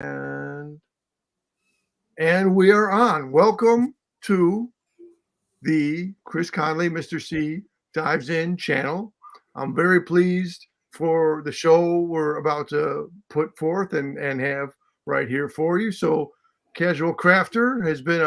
And we are on. Welcome to the Chris Conley, Mr. C Dives In channel. I'm very pleased for the show we're about to put forth and have right here for you. So, Casual Crafter has been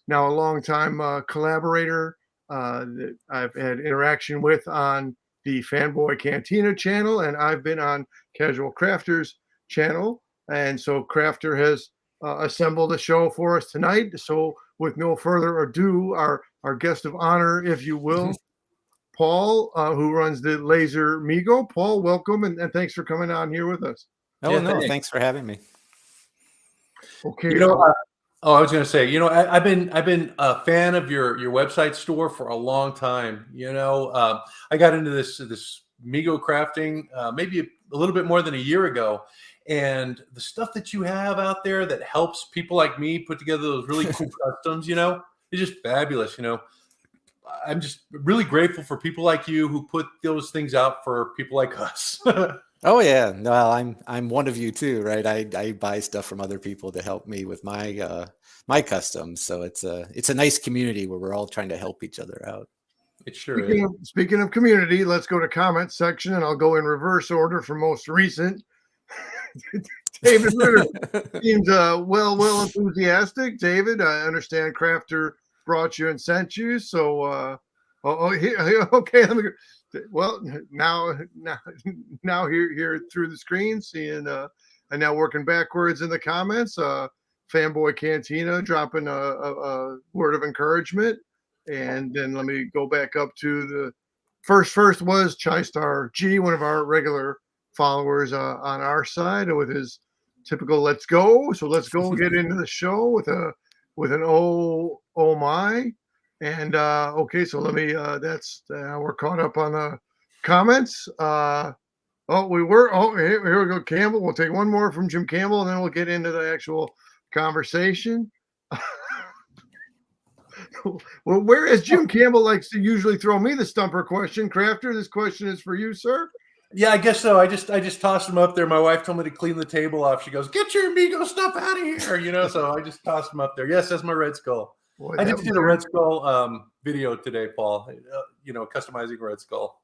now a long time collaborator that I've had interaction with on the Fanboy Cantina channel, and I've been on Casual Crafter's channel. And so Crafter has assembled a show for us tonight. So with no further ado, our guest of honor, if you will, Paul, who runs the Laser Mego. Paul, welcome, and thanks for coming on here with us. Oh, yeah, no, thanks for having me. Okay. I was going to say, I've been a fan of your website store for a long time. I got into this Mego crafting maybe a little bit more than a year ago. And the stuff that you have out there that helps people like me put together those really cool customs, it's just fabulous. I'm just really grateful for people like you who put those things out for people like us. Oh yeah, no, I'm one of you too, right? I buy stuff from other people to help me with my my customs. So it's a nice community where we're all trying to help each other out. It sure is. Speaking of community, let's go to comment section, and I'll go in reverse order from most recent. David Ritter seems well enthusiastic. David, I understand Crafter brought you and sent you. So okay, let me go. Well, now here through the screen, seeing and now working backwards in the comments. Fanboy Cantina dropping a word of encouragement, and then let me go back up to the first was Chystar G, one of our regular followers on our side, with his typical "let's go." So let's go get into the show with an oh my. And okay, so let me that's we're caught up on the comments. Here we go. Campbell, we'll take one more from Jim Campbell, and then we'll get into the actual conversation. Well, whereas Jim Campbell likes to usually throw me the stumper question, Crafter, this question is for you, sir. Yeah, I guess so. I just tossed them up there. My wife told me to clean the table off. She goes, "Get your Mego stuff out of here," So I just tossed them up there. Yes, that's my Red Skull. Boy, I just did a Red Skull video today, Paul. Customizing Red Skull.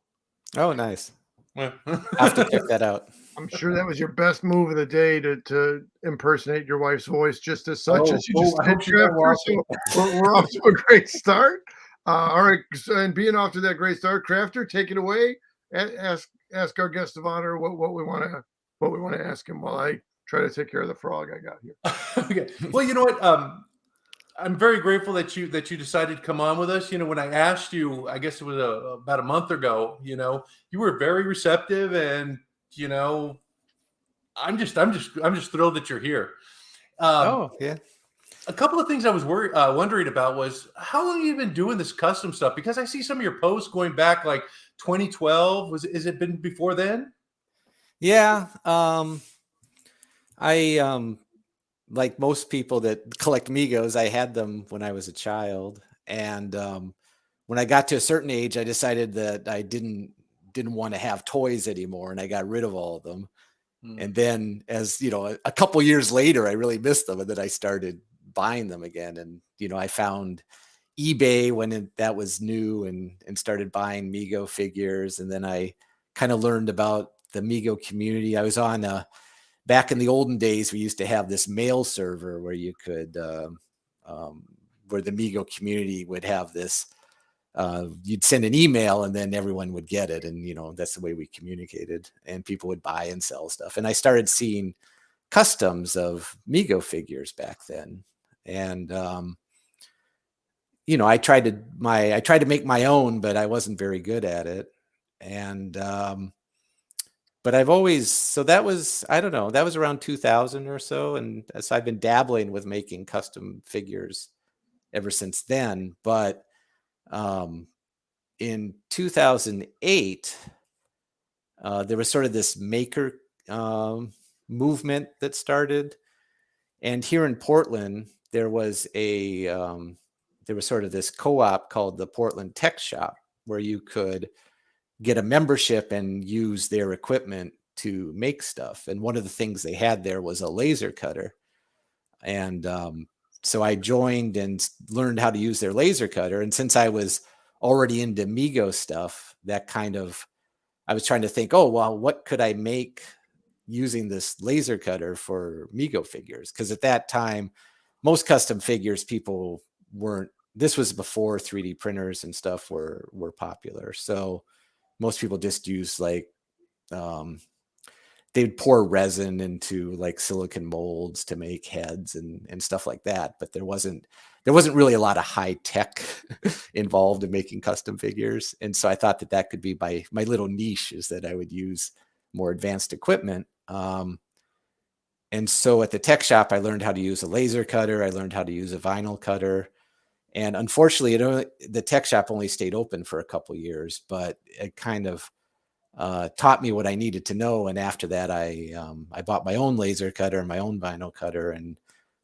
Oh, nice. I have to check that out. I'm sure that was your best move of the day to impersonate your wife's voice, just as such as you just did. So we're off to a great start. All right, and being off to that great start, Crafter, take it away. Ask our guest of honor what we want to ask him while I try to take care of the frog I got here. Okay. Well, you know what? I'm very grateful that you decided to come on with us. When I asked you, I guess it was about a month ago. You were very receptive, and I'm just thrilled that you're here. Oh yeah. A couple of things I was wondering about was how long have you been doing this custom stuff? Because I see some of your posts going back like 2012. Has it been before then? Yeah. I like most people that collect Megos, I had them when I was a child. And when I got to a certain age, I decided that I didn't want to have toys anymore, and I got rid of all of them. And then as a couple years later, I really missed them, and then I started buying them again. And I found eBay when that was new, and started buying Mego figures. And then I kind of learned about the Mego community. I was on back in the olden days, we used to have this mail server where you could where the Mego community would have this you'd send an email and then everyone would get it, and that's the way we communicated, and people would buy and sell stuff. And I started seeing customs of Mego figures back then. And I tried to make my own, but I wasn't very good at it. And but I've always, that was around 2000 or so. And so I've been dabbling with making custom figures ever since then. But in 2008, there was sort of this maker movement that started. And here in Portland, there was sort of this co-op called the Portland Tech Shop, where you could get a membership and use their equipment to make stuff. And one of the things they had there was a laser cutter. And so I joined and learned how to use their laser cutter. And since I was already into Mego stuff, that kind of, I was trying to think, oh, well, what could I make using this laser cutter for Mego figures? Because at that time, most custom figures, people weren't, this was before 3D printers and stuff were popular. So most people just used like, they'd pour resin into like silicon molds to make heads and stuff like that. But there wasn't really a lot of high tech involved in making custom figures. And so I thought that could be my little niche, is that I would use more advanced equipment. And so at the tech shop, I learned how to use a laser cutter. I learned how to use a vinyl cutter. And unfortunately, the tech shop only stayed open for a couple years, but it kind of taught me what I needed to know. And after that, I bought my own laser cutter and my own vinyl cutter, and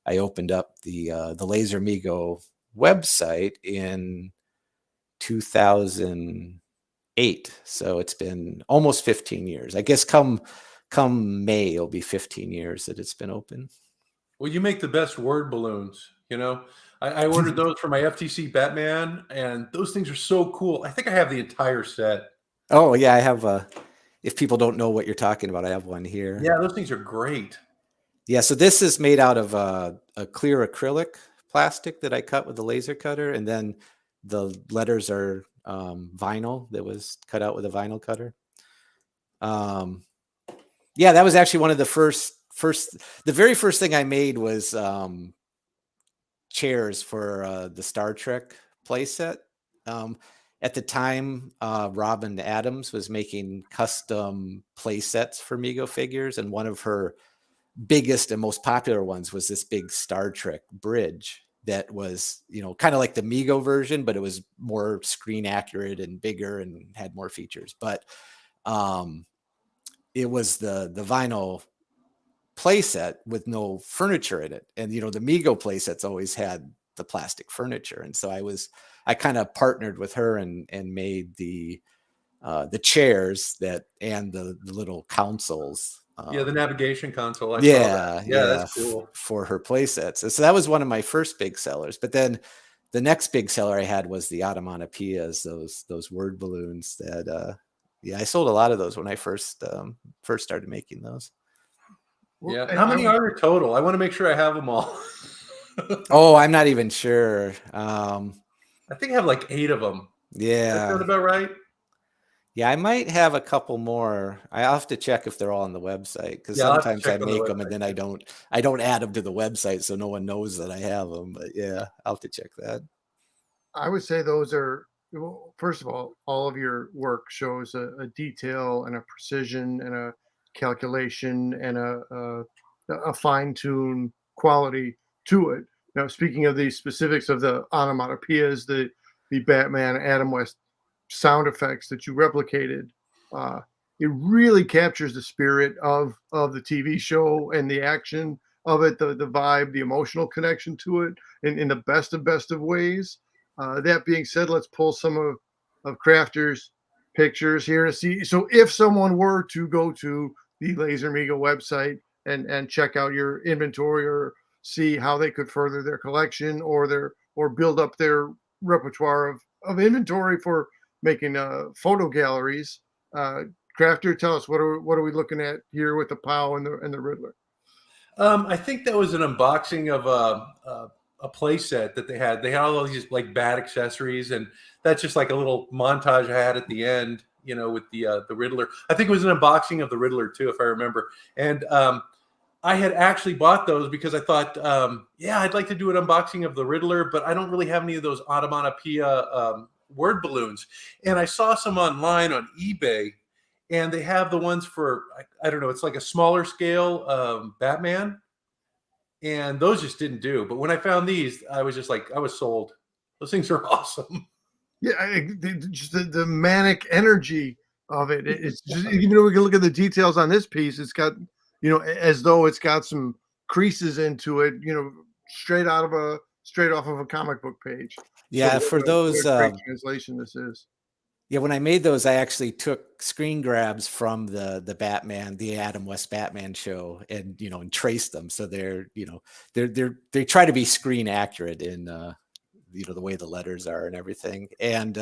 I opened up the LaserMego website in 2008. So it's been almost 15 years. I guess come May, it'll be 15 years that it's been open. Well, you make the best word balloons. I ordered those for my FTC Batman, and those things are so cool. I think I have the entire set. Oh yeah, I have if people don't know what you're talking about, I have one here. Yeah, those things are great. Yeah, so this is made out of a clear acrylic plastic that I cut with the laser cutter, and then the letters are vinyl that was cut out with a vinyl cutter. Yeah, that was actually one of the the very first thing I made was chairs for the Star Trek playset. At the time, Robin Adams was making custom play sets for Mego figures, and one of her biggest and most popular ones was this big Star Trek bridge that was, kind of like the Mego version, but it was more screen accurate and bigger and had more features. But it was the vinyl play set with no furniture in it, and the Mego play sets always had the plastic furniture, and so I kind of partnered with her and made the chairs and the little consoles. The navigation console. I saw yeah, that's cool for her play sets. And so that was one of my first big sellers. But then the next big seller I had was the automatopoeias, those word balloons that I sold a lot of those when I first started making those. Yeah. How many are there total? I want to make sure I have them all. Oh, I'm not even sure. I think I have like 8 of them. Yeah. That sound about right? Yeah, I might have a couple more. I'll have to check if they're all on the website, because sometimes I make them and then I don't add them to the website, so no one knows that I have them. But yeah, I'll have to check that. I would say those are, well, first of all of your work shows a detail and a precision and a calculation and a fine-tuned quality to it. Now, speaking of the specifics of the onomatopoeias, the Batman Adam West sound effects that you replicated, it really captures the spirit of the TV show and the action of it, the vibe, the emotional connection to it in the best of ways. That being said, let's pull some of Crafter's pictures here to see. So if someone were to go to the LaserMego website and check out your inventory, or see how they could further their collection or build up their repertoire of inventory for making photo galleries, Crafter, tell us, what are we looking at here with the POW and the Riddler? I think that was an unboxing of a play set that they had. They had all these like bad accessories, and that's just like a little montage I had at the end, with the Riddler. I think it was an unboxing of the Riddler too, if I remember. And I had actually bought those because I thought, I'd like to do an unboxing of the Riddler, but I don't really have any of those automatopoeia word balloons. And I saw some online on eBay, and they have the ones for, I don't know, it's like a smaller scale Batman. And those just didn't do. But when I found these, I was just like, I was sold. Those things are awesome. Yeah, just the manic energy of it. It's just, even though we can look at the details on this piece, it's got, as though it's got some creases into it, straight off of a comic book page. Yeah, so for those great translation this is. Yeah, when I made those, I actually took screen grabs from the Batman, the Adam West Batman show, and and traced them. So they try to be screen accurate in the way the letters are and everything. And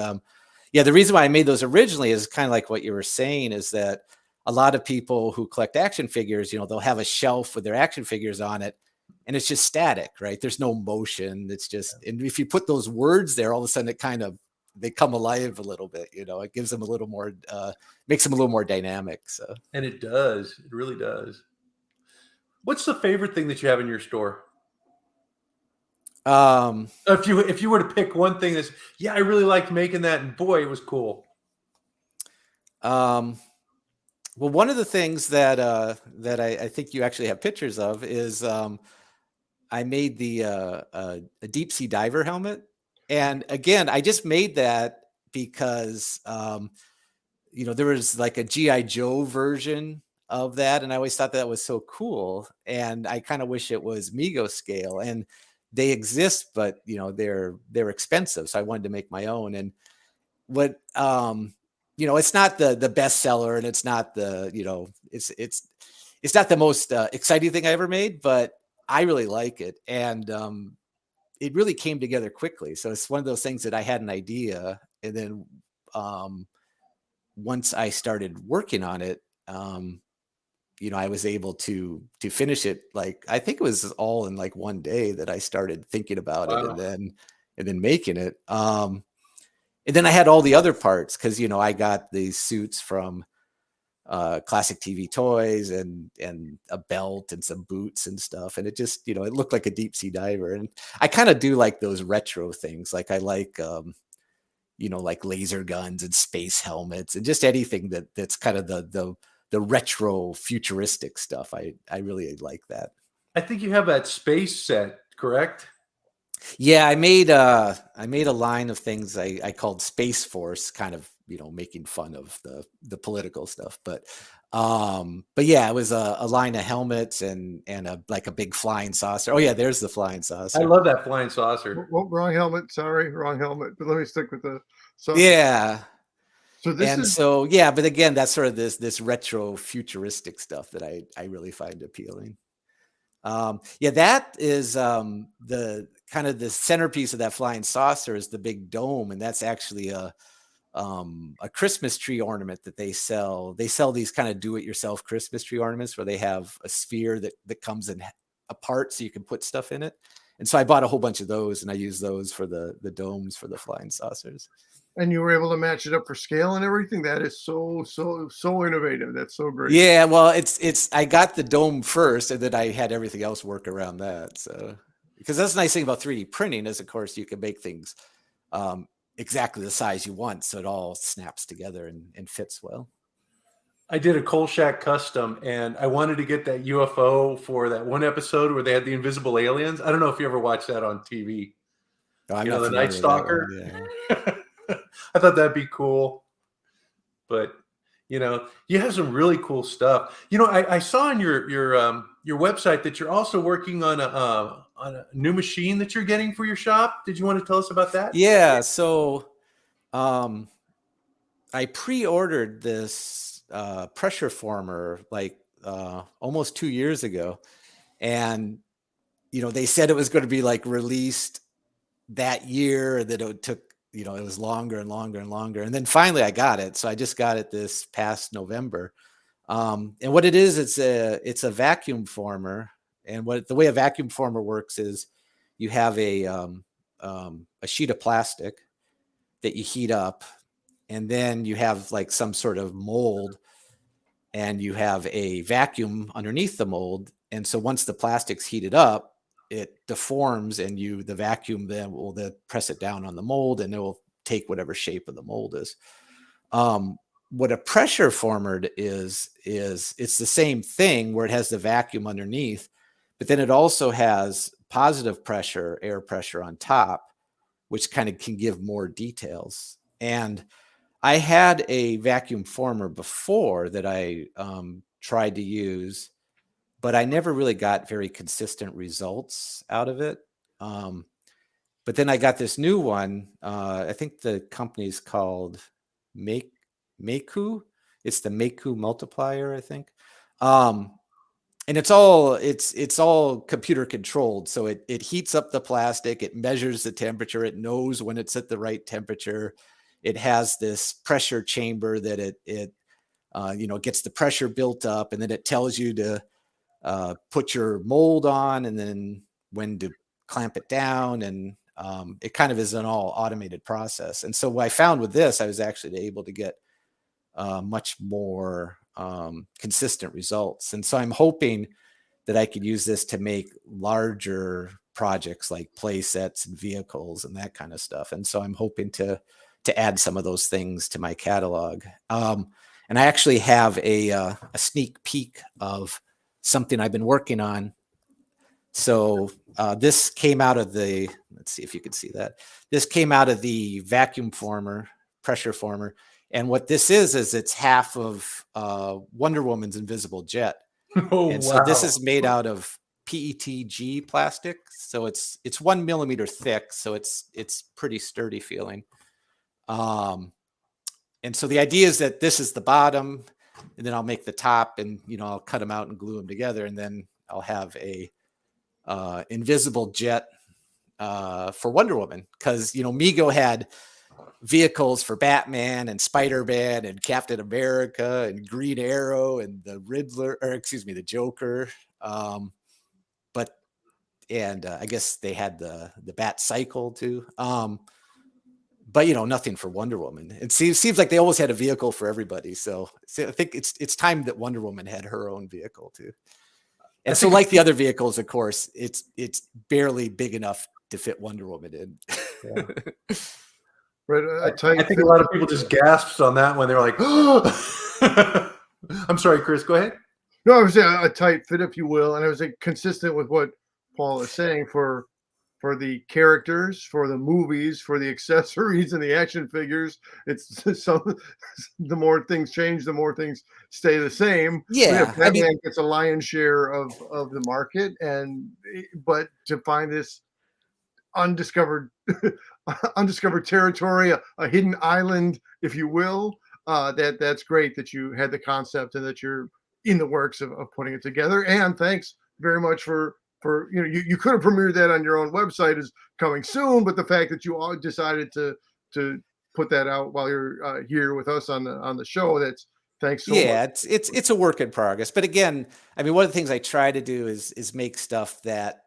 yeah, the reason why I made those originally is kind of like what you were saying, is that a lot of people who collect action figures, they'll have a shelf with their action figures on it, and it's just static, right? There's no motion. It's just, and if you put those words there, all of a sudden they come alive a little bit. It gives them a little more, makes them a little more dynamic. So, And it does. It really does. What's the favorite thing that you have in your store? If you were to pick one thing that's, yeah, I really liked making that, and boy, it was cool. Well, one of the things that I think you actually have pictures of is I made a deep sea diver helmet, and again, I just made that because there was like a GI Joe version of that, and I always thought that was so cool, and I kind of wish it was Mego scale, and they exist, but they're expensive, so I wanted to make my own. And what it's not the bestseller, and it's not it's not the most exciting thing I ever made, but I really like it, and it really came together quickly. So it's one of those things that I had an idea, and then once I started working on it, I was able to finish it. Like, I think it was all in like one day that I started thinking about it, Wow. and then making it. And then I had all the other parts, because I got these suits from Classic TV Toys, and a belt and some boots and stuff, and it just it looked like a deep sea diver. And I kind of do like those retro things. Like, I like like laser guns and space helmets, and just anything that's kind of the retro futuristic stuff. I really like that. I think you have that space set, correct? Yeah, I made a line of things I called Space Force, kind of making fun of the political stuff. But yeah, it was a line of helmets, and like a big flying saucer. Oh yeah, there's the flying saucer. I love that flying saucer. Well, wrong helmet. Sorry, wrong helmet. But let me stick with the. So Yeah. So this And is so, yeah, but again, that's sort of this retro futuristic stuff that I really find appealing. Yeah, that is the kind of the centerpiece of that flying saucer is the big dome, and that's actually a Christmas tree ornament that they sell. They sell these kind of do-it-yourself Christmas tree ornaments where they have a sphere that comes in apart, so you can put stuff in it. And so I bought a whole bunch of those, and I use those for the domes for the flying saucers. and you were able to match it up for scale and everything. That is so innovative. That's so great. Yeah, well, it's I got the dome first, and then I had everything else work around that. So, because that's the nice thing about 3D printing is, of course, you can make things exactly the size you want, so it all snaps together and fits well. I did a Kolchak custom, and I wanted to get that UFO for that one episode where they had the invisible aliens. I don't know if you ever watched that on TV. Oh, I'm You not know, the familiar Night with that Stalker. one, yeah. I thought that'd be cool. But you have some really cool stuff. I saw on your website that you're also working on a new machine that you're getting for your shop. Did you want to tell us about that? Yeah, so I pre-ordered this pressure former like almost 2 years ago, and they said it was going to be like released that year, that it took it was longer and longer and longer, and then finally I got it. So I just got it this past November. And what it is, it's a vacuum former, and the way a vacuum former works is you have a sheet of plastic that you heat up, and then you have like some sort of mold, and you have a vacuum underneath the mold. And so once the plastic's heated up, it deforms, and the vacuum then will press it down on the mold, and it will take whatever shape of the mold is. What a pressure former is it's the same thing, where it has the vacuum underneath, but then it also has positive pressure, air pressure on top, which kind of can give more details. And I had a vacuum former before that I tried to use, but I never really got very consistent results out of it. But then I got this new one. I think the company's called make Meiku. It's the Meiku multiplier, I think. And it's all computer controlled. So it heats up the plastic, it measures the temperature, it knows when it's at the right temperature. It has this pressure chamber that it gets the pressure built up, and then it tells you to put your mold on and then when to clamp it down. And it kind of is an all automated process. And so what I found with this, I was actually able to get much more consistent results. And so I'm hoping that I could use this to make larger projects like play sets and vehicles and that kind of stuff. And so I'm hoping to add some of those things to my catalog. And I actually have a sneak peek of something I've been working on. So this came out of the, let's see if you can see that. This came out of the vacuum former, pressure former. And what this is it's half of Wonder Woman's invisible jet. Oh, and wow. so this is made out of PETG plastic. So it's 1 millimeter thick. So it's pretty sturdy feeling. And so the idea is that this is the bottom, and then I'll make the top, and I'll cut them out and glue them together, and then I'll have a invisible jet for Wonder Woman, because Mego had vehicles for Batman and Spider-Man and Captain America and Green Arrow and the Riddler, or excuse me, the Joker. But I guess they had the Bat Cycle too. But nothing for Wonder Woman. It seems like they always had a vehicle for everybody. So I think it's time that Wonder Woman had her own vehicle too. And so, like the other vehicles, of course, it's barely big enough to fit Wonder Woman in. Yeah. Right, I think a lot of people just gasped on that one. They were like, oh! I'm sorry, Chris, go ahead. No, I was saying a tight fit, if you will, and it was consistent with what Paul is saying for the characters, for the movies, for the accessories and the action figures. It's some the more things change, the more things stay the same. Yeah, Batman gets a lion's share of the market, but to find this undiscovered territory, a hidden island, if you will, that's great that you had the concept and that you're in the works of putting it together. And thanks very much for you could have premiered that on your own website as coming soon, but the fact that you all decided to put that out while you're here with us on the show, that's thanks so much. It's a work in progress. But again, I mean, one of the things I try to do is make stuff that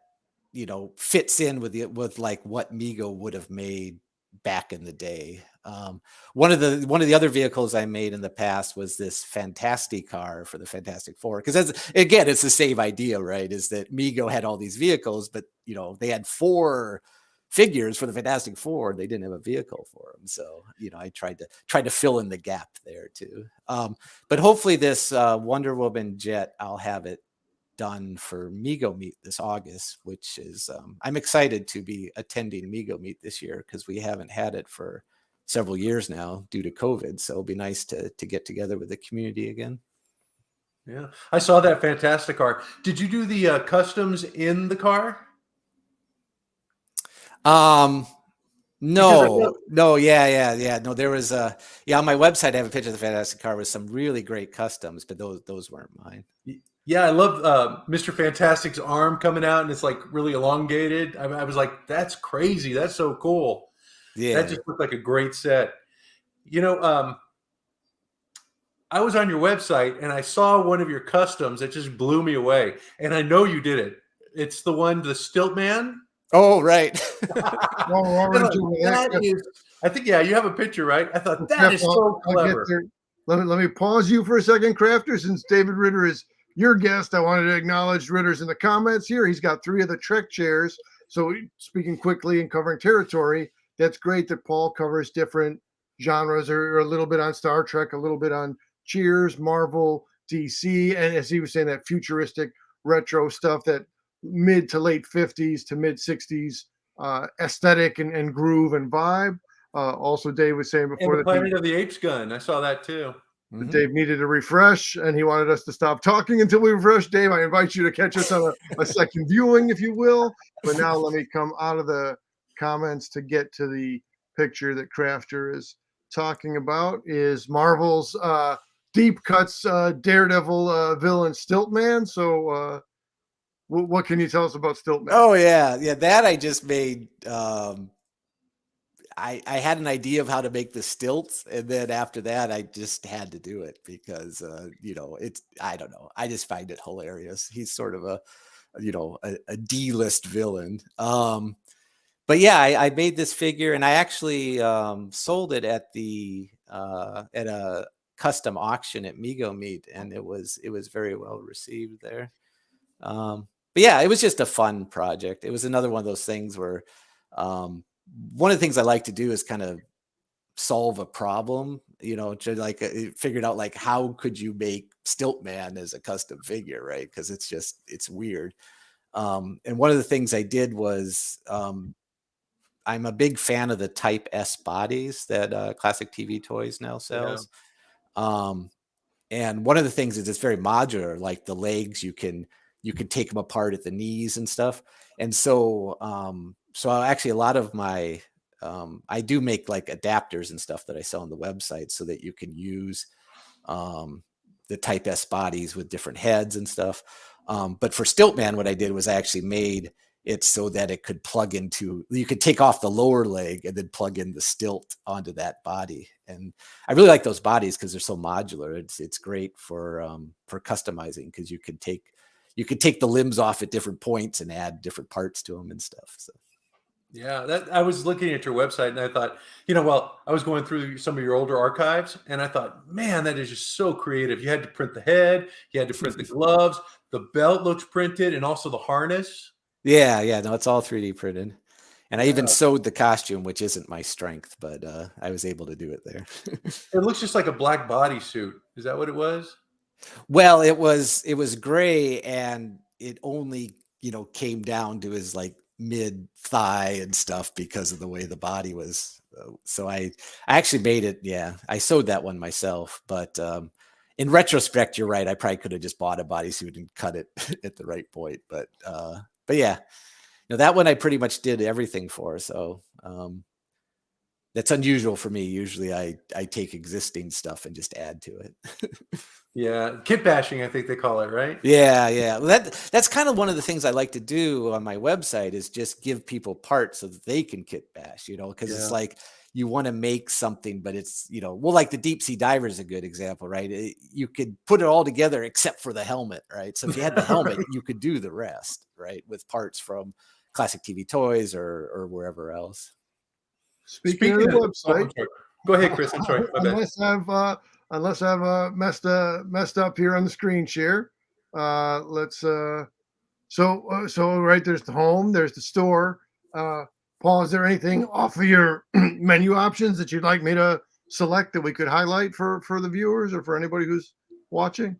fits in with like what Mego would have made back in the day. One of the other vehicles I made in the past was this Fantastic car for the Fantastic Four, because again, it's the same idea, right? Is that Mego had all these vehicles, but they had 4 figures for the Fantastic Four. They didn't have a vehicle for them, so I tried to fill in the gap there too. But hopefully, this Wonder Woman jet, I'll have it done for Mego Meet this August, which is I'm excited to be attending Mego Meet this year, because we haven't had it for several years now due to COVID. So it'll be nice to get together with the community again. Yeah, I saw that Fantastic car. Did you do the customs in the car? No, yeah. No, there was on my website I have a picture of the Fantastic car with some really great customs, but those weren't mine. Yeah, I love Mr. Fantastic's arm coming out, and it's like really elongated. I was like, that's crazy. That's so cool. Yeah, that just looked like a great set. I was on your website and I saw one of your customs that just blew me away. And I know you did it. It's the Stilt Man. Oh, right. I think, you have a picture, right? I thought that is so clever. Let me pause you for a second, Crafter. Since David Ritter is your guest, I wanted to acknowledge Ritter's in the comments here. He's got 3 of the Trek chairs. So speaking quickly and covering territory, that's great that Paul covers different genres, or a little bit on Star Trek, a little bit on Cheers, Marvel, DC, and as he was saying, that futuristic retro stuff, that mid to late 50s to mid 60s aesthetic and groove and vibe. Also, Dave was saying before, and the Planet of the Apes gun, I saw that too. Dave needed a refresh, and he wanted us to stop talking until we refresh. Dave, I invite you to catch us on a second viewing, if you will. But now let me come out of the comments to get to the picture that Crafter is talking about is Marvel's Deep Cuts Daredevil villain Stiltman. So, what can you tell us about Stiltman? Oh yeah, yeah. That I just made. I had an idea of how to make the stilts, and then after that, I just had to do it because it's I don't know. I just find it hilarious. He's sort of a D-list villain. But yeah, I made this figure, and I actually sold it at a custom auction at Mego Meet, and it was very well received there. But yeah, it was just a fun project. It was another one of those things where one of the things I like to do is kind of solve a problem, to like figured out like how could you make Stiltman as a custom figure, right? Because it's weird. And one of the things I did was I'm a big fan of the Type S bodies that Classic TV Toys now sells. And one of the things is it's very modular, like the legs, you can take them apart at the knees and stuff. And so, actually a lot of my, I do make like adapters and stuff that I sell on the website so that you can use the Type S bodies with different heads and stuff. But for Stiltman, what I did was I actually made it so that it could plug into, you could take off the lower leg and then plug in the stilt onto that body. And I really like those bodies because they're so modular. It's great for customizing because you could take the limbs off at different points and add different parts to them and stuff. So. Yeah, that I was looking at your website and I thought, well, I was going through some of your older archives and I thought, man, that is just so creative. You had to print the head, you had to print the gloves, the belt looks printed, and also the harness. Yeah, no, it's all 3D printed. And I even sewed the costume, which isn't my strength, but I was able to do it there. It looks just like a black bodysuit. Is that what it was? Well, it was gray, and it only, came down to his like mid thigh and stuff because of the way the body was. So I actually made it. Yeah, I sewed that one myself, but in retrospect, you're right. I probably could have just bought a bodysuit and cut it at the right point. But yeah, that one I pretty much did everything for. So that's unusual for me. Usually I take existing stuff and just add to it. Yeah, kit bashing, I think they call it, right? Yeah. Well, that's kind of one of the things I like to do on my website is just give people parts so that they can kit bash, because it's like you want to make something, but it's, well, like the deep sea diver is a good example, right? You could put it all together except for the helmet, right? So if you had the helmet, you could do the rest, right? With parts from Classic TV Toys or wherever else. Speaking of the website, go ahead, Chris. I'm sorry. Unless I've messed up here on the screen share. Let's so right, there's the home, there's the store. Paul, is there anything off of your menu options that you'd like me to select that we could highlight for the viewers or for anybody who's watching?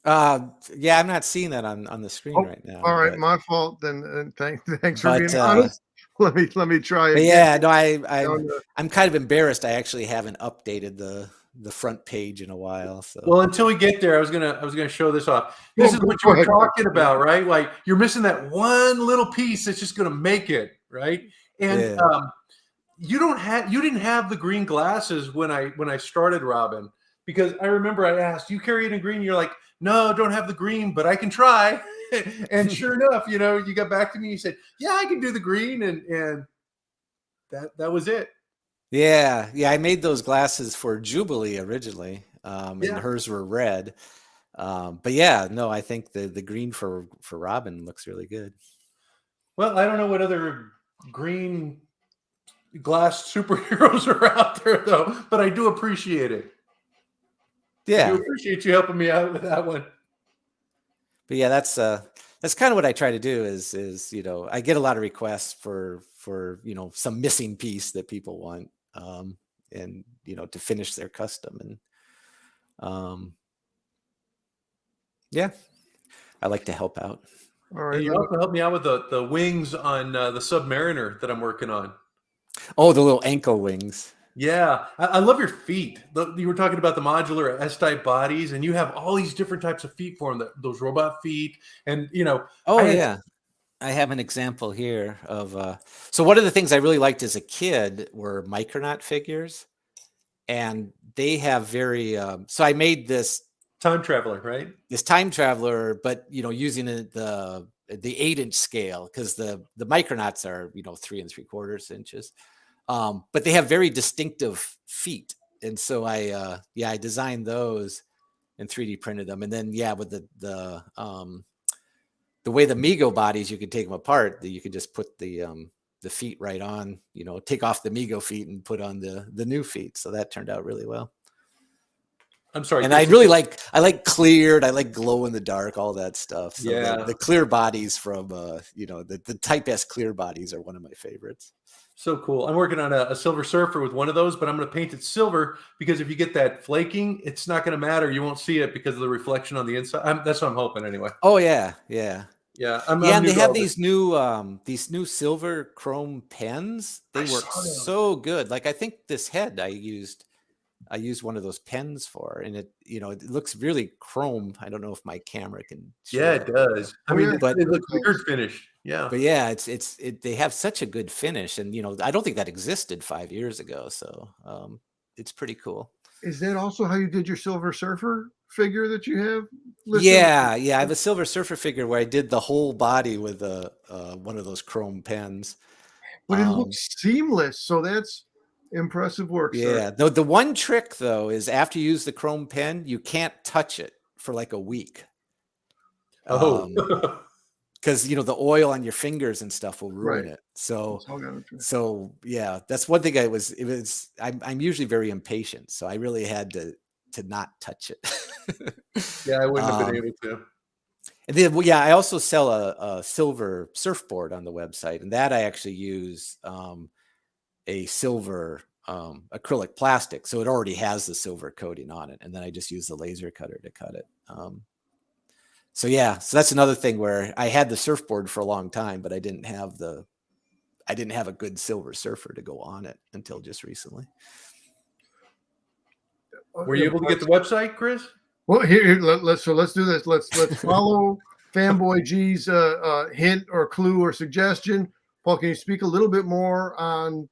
Yeah, I'm not seeing that on the screen right now. All right, my fault. Then thanks for being honest. Let me try it. Yeah, no, I'm kind of embarrassed. I actually haven't updated the front page in a while. So well, until we get there, I was gonna show this off. This is what you were talking about, right? Like you're missing that one little piece that's just gonna make it, right? And you didn't have the green glasses when I started, Robin, because I remember I asked, you carry it in green? You're like, no, don't have the green, but I can try. And sure enough, you got back to me. You said, yeah, I can do the green, and that was it. Yeah. I made those glasses for Jubilee originally, and hers were red. But yeah, no, I think the green for Robin looks really good. Well, I don't know what other green glass superheroes are out there though, but I do appreciate it. Yeah, I do appreciate you helping me out with that one. But yeah, that's kind of what I try to do is I get a lot of requests for some missing piece that people want, and to finish their custom, and yeah, I like to help out. All right, and you also helped me out with the wings on the Submariner that I'm working on. Oh, the little ankle wings. Yeah, I love your feet. You were talking about the modular S-type bodies, and you have all these different types of feet for them. Those robot feet, and I have an example here of. So one of the things I really liked as a kid were Micronaut figures. and they have very. So I made this Time traveler, right? This time traveler, but using the 8-inch scale, because the Micronauts are 3 3/4 inches, but they have very distinctive feet, and so I designed those and 3D printed them, and then with the way the Mego bodies, you could take them apart. You could just put the feet right on, take off the Mego feet and put on the new feet. So that turned out really well. I'm sorry. And I like cleared, I like glow in the dark, all that stuff. So Yeah. the clear bodies from the Type S clear bodies are one of my favorites. So cool. I'm working on a Silver Surfer with one of those, but I'm going to paint it silver because if you get that flaking, it's not going to matter. You won't see it because of the reflection on the inside. That's what I'm hoping anyway. Oh yeah. I'm and they have these new silver chrome pens. They work so good. Like I think this head I used one of those pens for, and it looks really chrome. I don't know if my camera can show it does. I mean, it looks weird finish. Yeah. But yeah, they have such a good finish, and I don't think that existed 5 years ago. So it's pretty cool. Is that also how you did your Silver Surfer figure that you have listed? Yeah. I have a Silver Surfer figure where I did the whole body with one of those chrome pens. But it looks seamless, so that's impressive work. Yeah. The one trick though is after you use the chrome pen, you can't touch it for like a week. Because the oil on your fingers and stuff will ruin it. So yeah, that's one thing. I'm usually very impatient, so I really had to not touch it. Yeah, I wouldn't have been able to. And then I also sell a silver surfboard on the website, and that I actually use a silver acrylic plastic, so it already has the silver coating on it, and then I just use the laser cutter to cut it. So that's another thing where I had the surfboard for a long time, but I didn't have a good Silver Surfer to go on it until just recently. Were you able to get the website, Chris? Well, here let's do this. Let's follow Fanboy G's hint or clue or suggestion. Paul, can you speak a little bit more on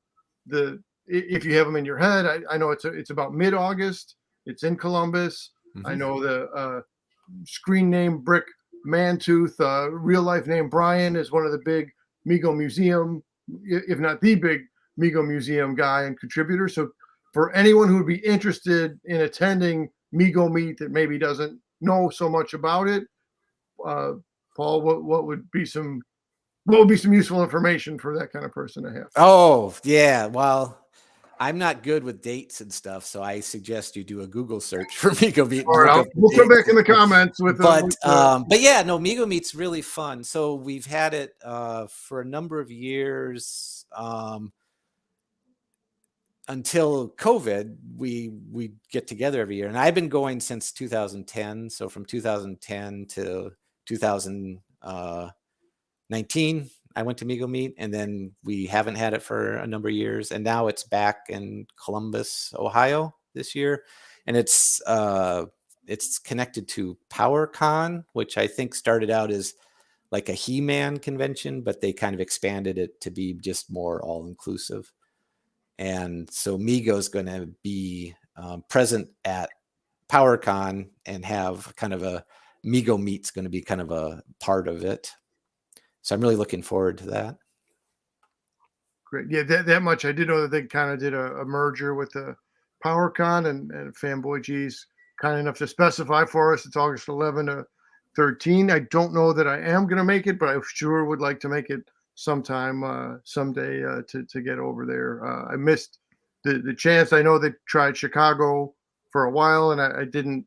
if you have them in your head? I know it's about mid-August. It's in Columbus. Mm-hmm. I know the screen name Brick Mantooth, real life name Brian, is one of the big Mego Museum, if not the big Mego Museum guy and contributor. So for anyone who would be interested in attending Mego Meet that maybe doesn't know so much about it, Paul, what would be some useful information for that kind of person to have? Oh yeah, well, I'm not good with dates and stuff, so I suggest you do a Google search for Mego Meet. All right, we'll come back in the comments with. But yeah, no, Mego Meet's really fun. So we've had it for a number of years. Until COVID, we get together every year, and I've been going since 2010. So from 2010 to 2019, I went to Mego Meet, and then we haven't had it for a number of years, and now it's back in Columbus, Ohio this year, and it's connected to PowerCon, which I think started out as like a He-Man convention, but they kind of expanded it to be just more all-inclusive. And so Mego is going to be present at PowerCon and have kind of a Mego Meet's going to be kind of a part of it. So I'm really looking forward to that. Great. Yeah, that much I did know that they kind of did a merger with the PowerCon, and Fanboy G's kind enough to specify for us it's August 11 to 13. I don't know that I am going to make it, but I sure would like to make it sometime someday to get over there. I missed the chance. I know they tried Chicago for a while, and I didn't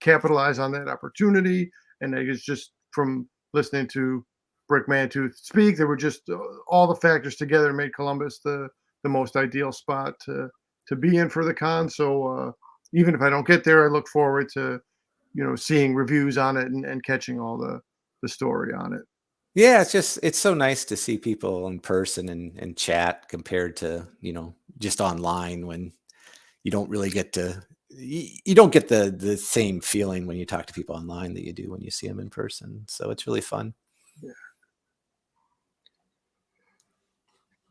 capitalize on that opportunity. And I guess just from listening to Brick Mantooth speak, there were just all the factors together made Columbus the most ideal spot to be in for the con. So even if I don't get there, I look forward to seeing reviews on it and catching all the story on it. Yeah, it's so nice to see people in person and chat compared to, just online, when you don't really get to, you don't get the same feeling when you talk to people online that you do when you see them in person. So it's really fun. Yeah.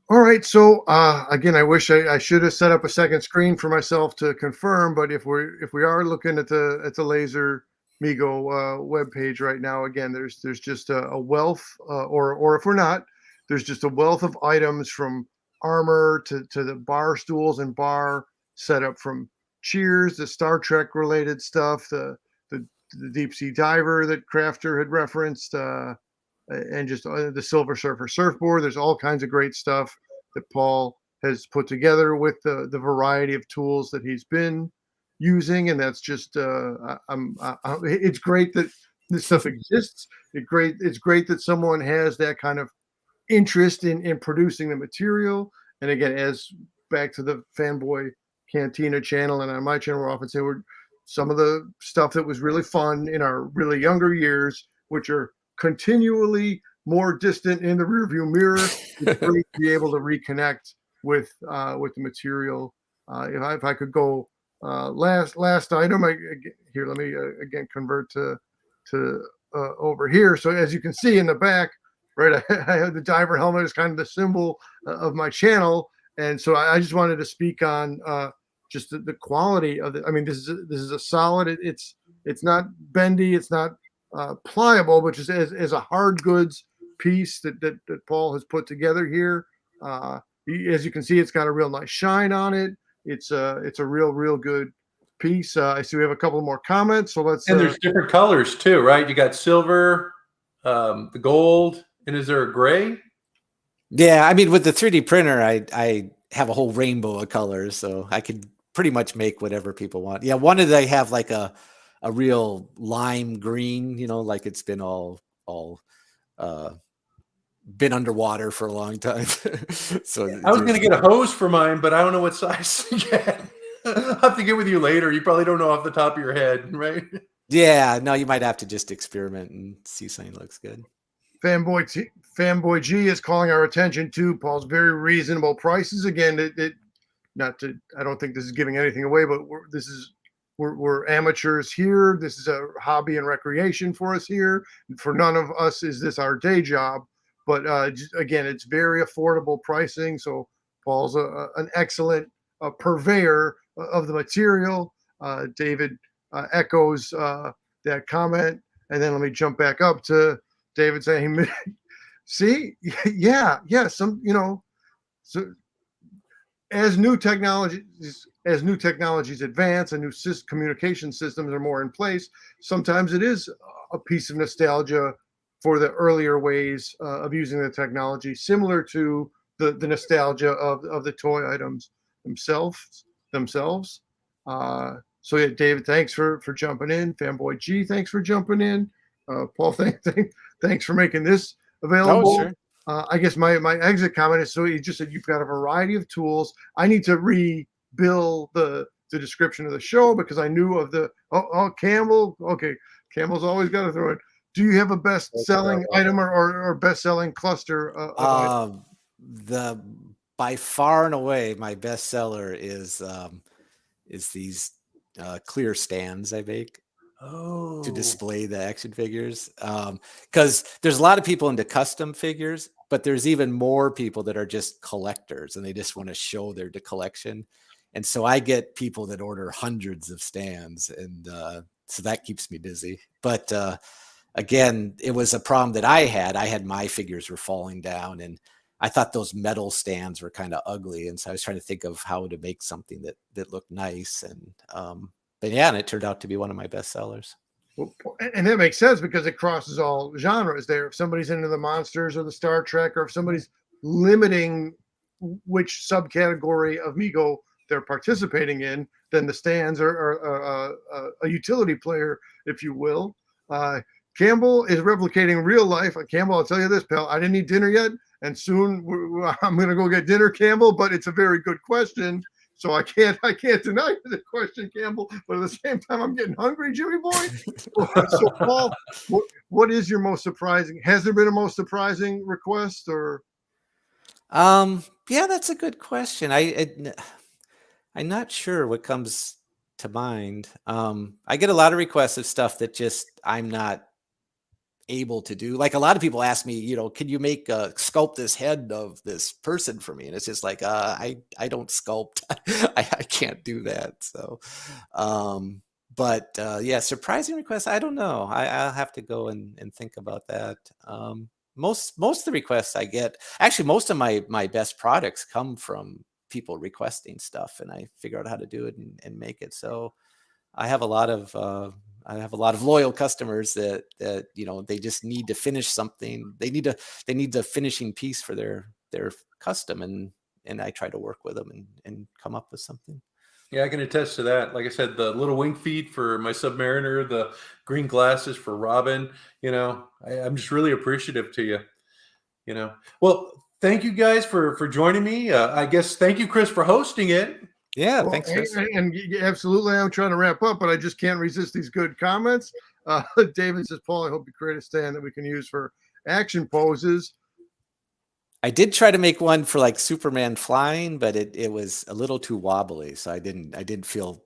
All right. So again, I wish I should have set up a second screen for myself to confirm. But if we are looking at the Laser Mego web page right now, again, there's just a wealth, or if we're not, there's just a wealth of items from armor to the bar stools and bar setup, from cheers, the Star Trek related stuff, the, the deep sea diver that Crafter had referenced. And just the Silver Surfer surfboard. There's all kinds of great stuff that Paul has put together with the variety of tools that he's been using, and that's just it's great that this stuff exists. It's great that someone has that kind of interest in producing the material. And again, as back to the Fanboy Cantina channel and on my channel, we're often saying we're some of the stuff that was really fun in our really younger years, which are continually more distant in the rearview mirror. It's great to be able to reconnect with the material. If I could go last item, here, let me again convert to over here. So as you can see in the back, right, I have the diver helmet as kind of the symbol of my channel, and so I just wanted to speak on just the quality of it. I mean, this is a solid. It's not bendy. It's not pliable, but just as a hard goods piece that Paul has put together here. As you can see, it's got a real nice shine on it. It's a real good piece. I see we have a couple more comments, so let's. And there's different colors too, right? You got silver, the gold, and is there a gray? Yeah, I mean, with the 3D printer, I have a whole rainbow of colors, so I could pretty much make whatever people want. Yeah, one of they have like a real lime green, like it's been all been underwater for a long time. So I was going to get a hose for mine, but I don't know what size to get. I'll have to get with you later. You probably don't know off the top of your head, right? Yeah, no, you might have to just experiment and see something looks good. Fanboy G is calling our attention to Paul's very reasonable prices. Again, I don't think this is giving anything away, but we're amateurs here. This is a hobby and recreation for us here. For none of us is this our day job, but again, it's very affordable pricing. So Paul's an excellent purveyor of the material. David echoes that comment, and then let me jump back up to David saying, "See, yeah, some so." As new technologies advance and new communication systems are more in place, sometimes it is a piece of nostalgia for the earlier ways of using the technology, similar to the nostalgia of the toy items themselves. So yeah, David, thanks for jumping in. Fanboy G, thanks for jumping in. Paul, thanks for making this available. Oh, sure. I guess my exit comment is, so he just said you've got a variety of tools. I need to rebuild the description of the show because I knew of the Campbell. Okay, Campbell's always got to throw it. Do you have a best-selling item or best-selling cluster of items? By far and away my bestseller is these clear stands I make to display the action figures, because there's a lot of people into custom figures, but there's even more people that are just collectors and they just want to show their collection. And so I get people that order hundreds of stands, and so that keeps me busy. But again, it was a problem that I had my figures were falling down, and I thought those metal stands were kind of ugly, and so I was trying to think of how to make something that looked nice. And but yeah, and it turned out to be one of my best sellers. Well, and that makes sense because it crosses all genres there. If somebody's into the monsters or the Star Trek, or if somebody's limiting which subcategory of Mego they're participating in, then the stands are a utility player, if you will. Campbell is replicating real life. Campbell, I'll tell you this, pal, I didn't eat dinner yet, and soon I'm going to go get dinner, Campbell, but it's a very good question. So I can't deny the question, Campbell, but at the same time, I'm getting hungry, Jimmy boy. So Paul, what is your most surprising? Has there been a most surprising request, or? Yeah, that's a good question. I'm not sure what comes to mind. I get a lot of requests of stuff that just I'm not able to do. Like a lot of people ask me, you know, can you make sculpt this head of this person for me? And it's just like, I don't sculpt. I can't do that. So, but yeah, surprising requests. I don't know. I'll have to go and think about that. Most of the requests I get, actually, most of my best products come from people requesting stuff, and I figure out how to do it and make it. So I have a lot of loyal customers that you know, they just need to finish something. They need the finishing piece for their custom, and I try to work with them and come up with something. Yeah, I can attest to that. Like I said, the little wing feet for my Submariner, the green glasses for Robin. You know, I'm just really appreciative to you. You know, well, thank you guys for joining me. I guess thank you, Chris, for hosting it. Yeah, Well, thanks, Chris. and absolutely, I'm trying to wrap up, but I just can't resist these good comments. David says, Paul, I hope you create a stand that we can use for action poses. I did try to make one for like Superman flying, but it was a little too wobbly, so I didn't feel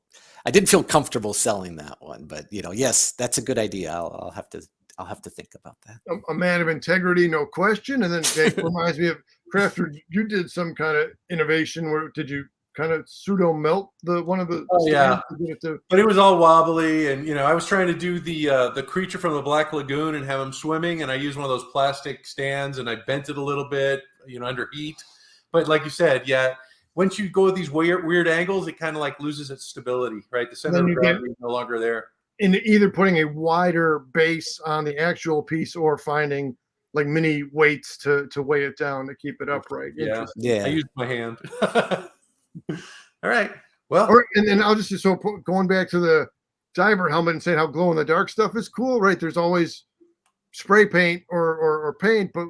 comfortable selling that one. But you know, yes, that's a good idea. I'll have to think about that. A man of integrity, no question. And then that reminds me of Crafter. You did some kind of innovation where did you kind of pseudo melt one of the Yeah, to but it was all wobbly, and you know, I was trying to do the creature from the Black Lagoon and have him swimming, and I used one of those plastic stands, and I bent it a little bit, you know, under heat. But like you said, yeah, once you go with these weird angles, it kind of like loses its stability, right? The center of gravity is no longer there. in either putting a wider base on the actual piece or finding like mini weights to weigh it down to keep it upright. Yeah, Yeah. I used my hand. All right. Well, Or, and then I'll just so going back to the diver helmet and saying how glow in the dark stuff is cool, right? There's always spray paint or paint, but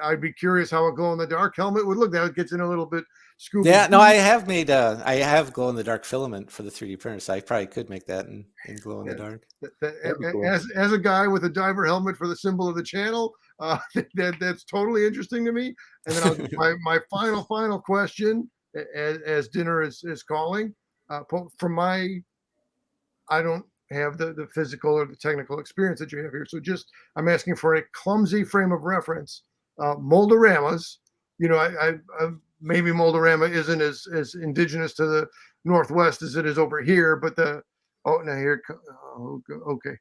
I'd be curious how a glow in the dark helmet would look. That gets in a little bit Scooby. Yeah, no, I have glow in the dark filament for the 3D printer, so I probably could make that in glow in the dark. Cool. As a guy with a diver helmet for the symbol of the channel, that's totally interesting to me. And then my final question, as dinner is calling, from I don't have the physical or the technical experience that you have here, so just I'm asking for a clumsy frame of reference. Moldoramas, you know, I maybe Moldorama isn't as indigenous to the Northwest as it is over here, but okay,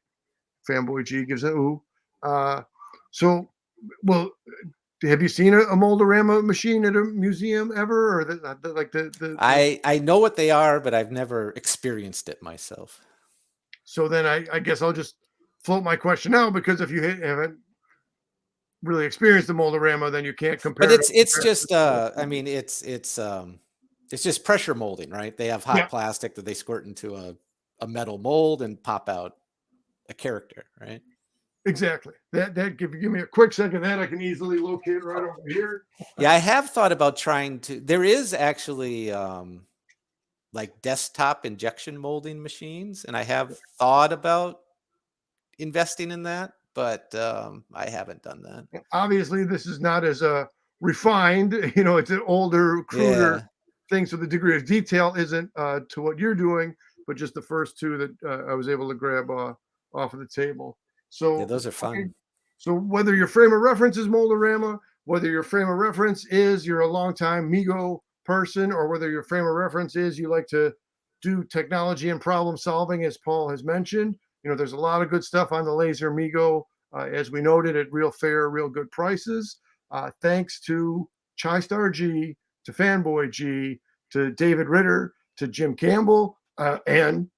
Fanboy G gives an ooh. So, well, have you seen a Moldorama machine at a museum ever, or I know what they are, but I've never experienced it myself. So then I guess I'll just float my question out, because if you haven't really experienced the Moldorama, then you can't compare. But it's just I mean, it's just pressure molding, right? They have hot plastic that they squirt into a metal mold and pop out a character, right? Exactly. That give me a quick second, that I can easily locate right over here. Yeah, I have thought about trying to. There is actually like desktop injection molding machines, and I have thought about investing in that, but I haven't done that. Obviously, this is not as refined. You know, it's an older, cruder thing, so the degree of detail isn't to what you're doing, but just the first two that I was able to grab off of the table. So yeah, those are fun. Okay. So whether your frame of reference is Moldorama, whether your frame of reference is you're a longtime Mego person, or whether your frame of reference is you like to do technology and problem solving, as Paul has mentioned, you know, there's a lot of good stuff on the Laser Mego, as we noted, at real fair, real good prices. Thanks to Chai-Star G, to Fanboy G, to David Ritter, to Jim Campbell, and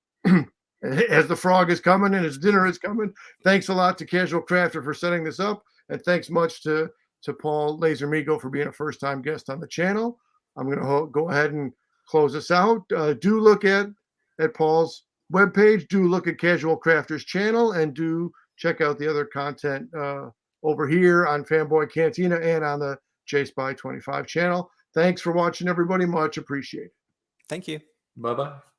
as the frog is coming and his dinner is coming, thanks a lot to Casual Crafter for setting this up, and thanks much to Paul LaserMego for being a first-time guest on the channel. I'm going to go ahead and close this out. Do look at Paul's webpage. Do look at Casual Crafter's channel, and do check out the other content over here on Fanboy Cantina and on the JSpy 25 channel. Thanks for watching, everybody. Much appreciated. Thank you. Bye-bye.